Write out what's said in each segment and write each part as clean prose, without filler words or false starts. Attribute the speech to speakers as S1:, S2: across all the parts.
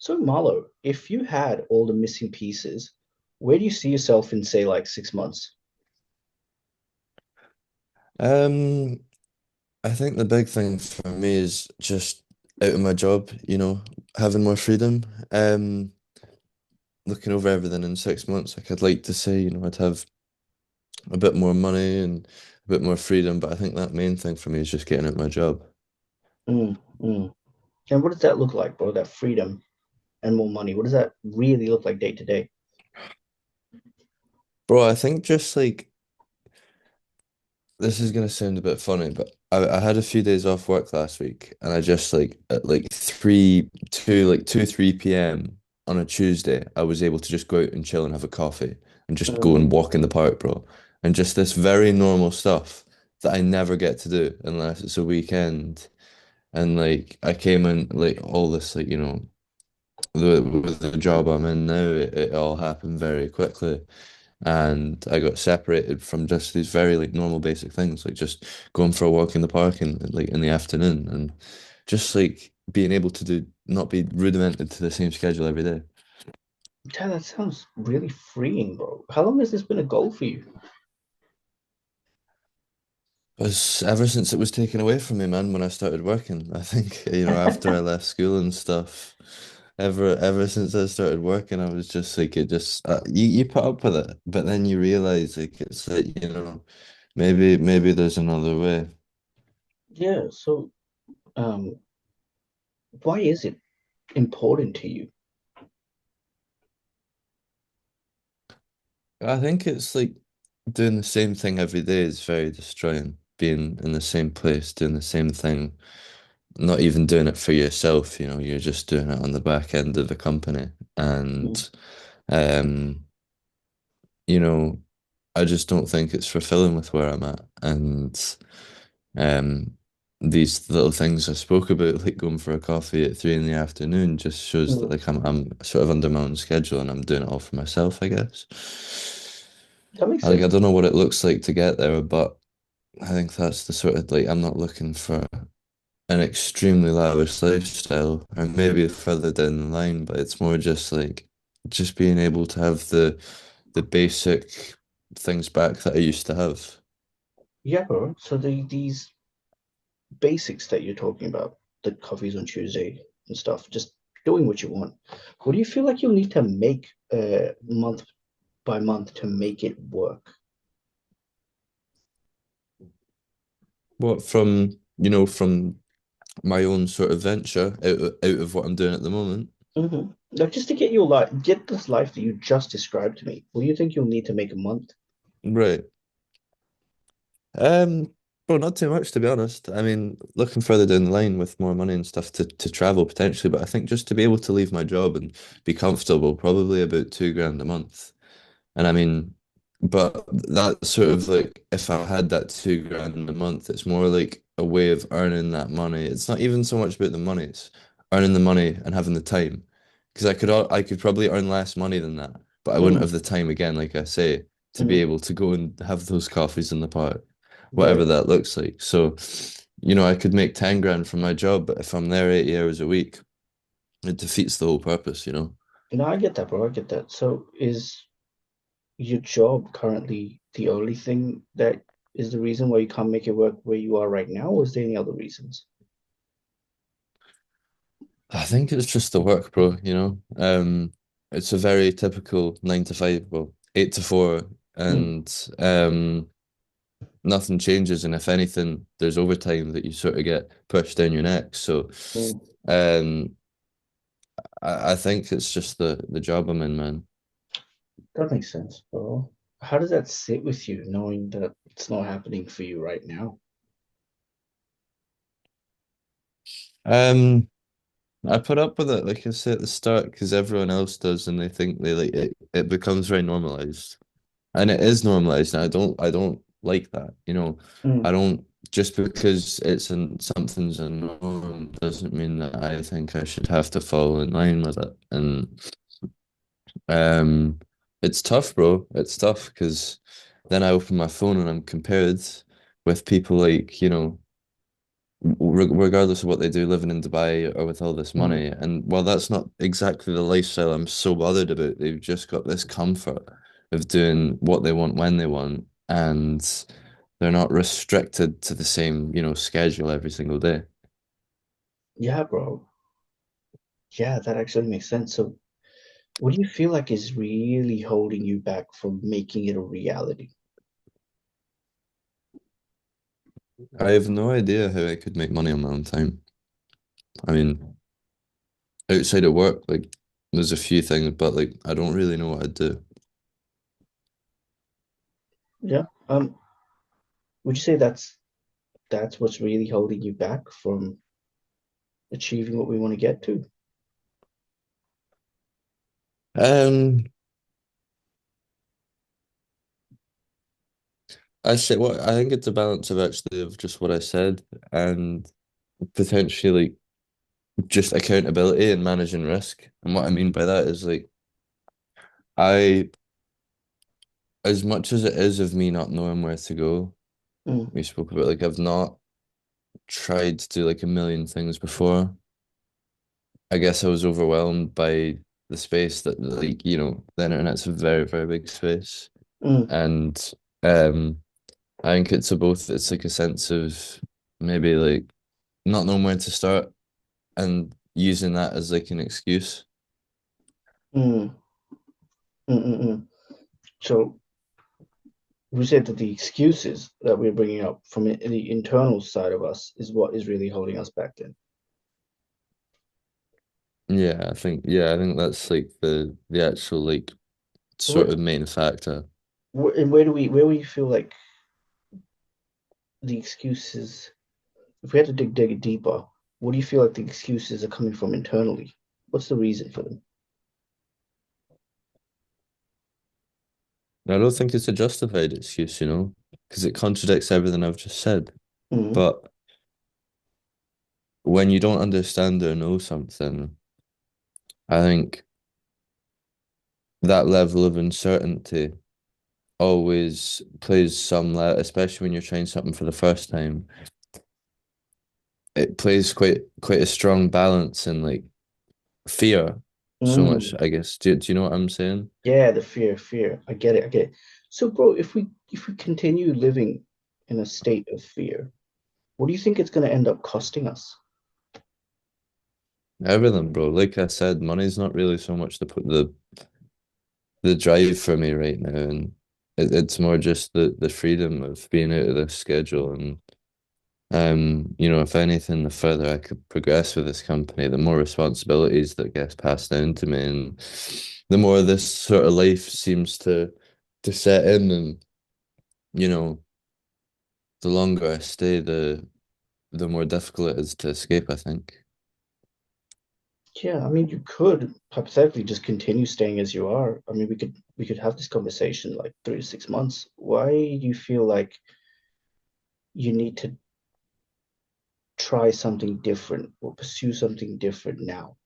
S1: So, Marlo, if you had all the missing pieces, where do you see yourself in, say, like 6 months?
S2: Um, I think the big thing for me is just out of my job, having more freedom. Looking over everything in 6 months, like I'd like to say, I'd have a bit more money and a bit more freedom, but I think that main thing for me is just getting out my job.
S1: Mm, mm. And what does that look like, bro? That freedom and more money. What does that really look like day to day?
S2: Bro, I think just like this is gonna sound a bit funny, but I had a few days off work last week and I just like at like 3 p.m. on a Tuesday, I was able to just go out and chill and have a coffee and just go
S1: Mm,
S2: and walk in the park, bro. And just this very normal stuff that I never get to do unless it's a weekend. And like I came in like all this like, with the job I'm in now, it all happened very quickly and I got separated from just these very like normal basic things, like just going for a walk in the park in like in the afternoon and just like being able to do not be rudimented to the same schedule every day.
S1: yeah, that sounds really freeing, bro. How long has this been a goal for you?
S2: Because ever since it was taken away from me, man, when I started working, I think, after I left school and stuff, ever since I started working, I was just like, it just, you put up with it, but then you realize like, it's like, maybe there's another way.
S1: Yeah, so um, why is it important to you?
S2: I think it's like doing the same thing every day is very destroying. Being in the same place, doing the same thing, not even doing it for yourself, you're just doing it on the back end of the company.
S1: Mm,
S2: And, um, you know, I just don't think it's fulfilling with where I'm at. And, um, these little things I spoke about, like going for a coffee at 3 in the afternoon, just shows that
S1: mm.
S2: like I'm sort of under my own schedule and I'm doing it all for myself, I guess.
S1: That makes
S2: I
S1: sense.
S2: don't know what it looks like to get there, but I think that's the sort of like I'm not looking for an extremely lavish lifestyle, or maybe further down the line, but it's more just like just being able to have the basic things back that I used to have.
S1: Yeah, bro. So these basics that you're talking about, the coffees on Tuesday and stuff, just doing what you want. What do you feel like you'll need to make month by month to make it work?
S2: What from, from my own sort of venture out of what I'm doing at the moment.
S1: Like just to get your life, get this life that you just described to me. What do you think you'll need to make a month?
S2: Right. Um, well, not too much to be honest. I mean, looking further down the line with more money and stuff to travel potentially, but I think just to be able to leave my job and be comfortable, probably about 2 grand a month. And I mean, but that's sort of like if I had that 2 grand a month, it's more like a way of earning that money. It's not even so much about the money, it's earning the money and having the time. Because I could probably earn less money than that, but I wouldn't
S1: Mm,
S2: have the time again, like I say, to be
S1: mm,
S2: able to go and have those coffees in the park, whatever
S1: right.
S2: that looks like. So, I could make 10 grand from my job, but if I'm there 80 hours a week, it defeats the whole purpose.
S1: No, I get that, bro. I get that. So is your job currently the only thing that is the reason why you can't make it work where you are right now, or is there any other reasons?
S2: I think it's just the work, bro. It's a very typical 9 to 5, well, 8 to 4,
S1: Mm,
S2: and nothing changes. And if anything, there's overtime that you sort of get pushed down your neck. So,
S1: mm.
S2: um, I think it's just the job I'm in, man.
S1: That makes sense, bro. How does that sit with you, knowing that it's not happening for you right now?
S2: Um, I put up with it, like I said at the start, because everyone else does, and they think they like it. It becomes very normalized. And it is normalized, and I don't like that. I
S1: Mm,
S2: don't just because something's a norm doesn't mean that I think I should have to fall in line with it. And um it's tough, bro. It's tough because then I open my phone and I'm compared with people like, regardless of what they do, living in Dubai or with all this
S1: Mm.
S2: money. And while that's not exactly the lifestyle I'm so bothered about, they've just got this comfort of doing what they want when they want, and they're not restricted to the same, schedule every single day.
S1: Yeah, bro. Yeah, that actually makes sense. So, what do you feel like is really holding you back from making it a reality?
S2: I have no idea how I could make money on my own time. I mean, outside of work, like there's a few things, but like I don't really know what I'd do.
S1: Yeah. Would you say that's what's really holding you back from achieving what we want to get to?
S2: Um, I think it's a balance of actually of just what I said and potentially like just accountability and managing risk. And what I mean by that is like I, as much as it is of me not knowing where to go,
S1: Mm,
S2: we spoke about like I've not tried to do like a million things before. I guess I was overwhelmed by the space that like, the internet's a very, very big space.
S1: mm,
S2: And um I think it's like a sense of maybe like not knowing where to start and using that as like an excuse.
S1: mm, mm. So we said that the excuses that we're bringing up from the internal side of us is what is really holding us back then.
S2: I think that's like the actual like
S1: Where,
S2: sort of main factor.
S1: and where do we feel like the excuses, if we had to dig it deeper, what do you feel like the excuses are coming from internally? What's the reason for them?
S2: I don't think it's a justified excuse, because it contradicts everything I've just said.
S1: Mm,
S2: But when you don't understand or know something, I think that level of uncertainty always plays some, especially when you're trying something for the first time. It plays quite a strong balance in like fear so much,
S1: mm.
S2: I guess. Do you know what I'm saying?
S1: Yeah, the fear. I get it. I get it. So, bro, if we continue living in a state of fear, what do you think it's going to end up costing us?
S2: Everything, bro. Like I said, money's not really so much the drive for me right now, and it's more just the freedom of being out of this schedule. And if anything, the further I could progress with this company, the more responsibilities that gets passed down to me, and the more this sort of life seems to set in, and you know, the longer I stay, the more difficult it is to escape, I think.
S1: Yeah, I mean, you could hypothetically just continue staying as you are. I mean, we could have this conversation like 3 to 6 months. Why do you feel like you need to try something different or pursue something different now?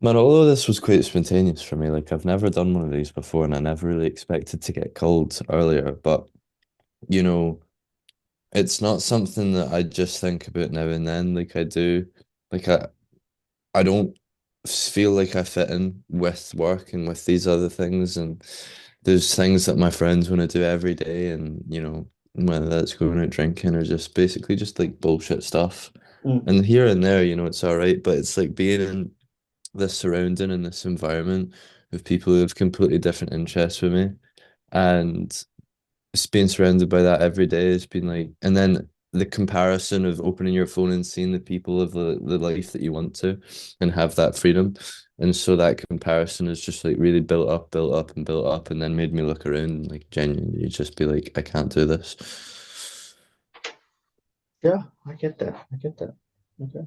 S2: Man, all of this was quite spontaneous for me. Like I've never done one of these before, and I never really expected to get called earlier. But you know, it's not something that I just think about now and then, like I do. Like I don't feel like I fit in with work and with these other things. And there's things that my friends want to do every day, and whether that's going out drinking or just basically just like bullshit stuff.
S1: Mm,
S2: And here and there, it's all right, but it's like being in this surrounding and this environment with people who have completely different interests with me. And just being surrounded by that every day has been like, and then the comparison of opening your phone and seeing the people of the life that you want to and have that freedom. And so that comparison is just like really built up and built up and then made me look around and like genuinely just be like, I can't do this.
S1: yeah, I get that. I get that. Okay.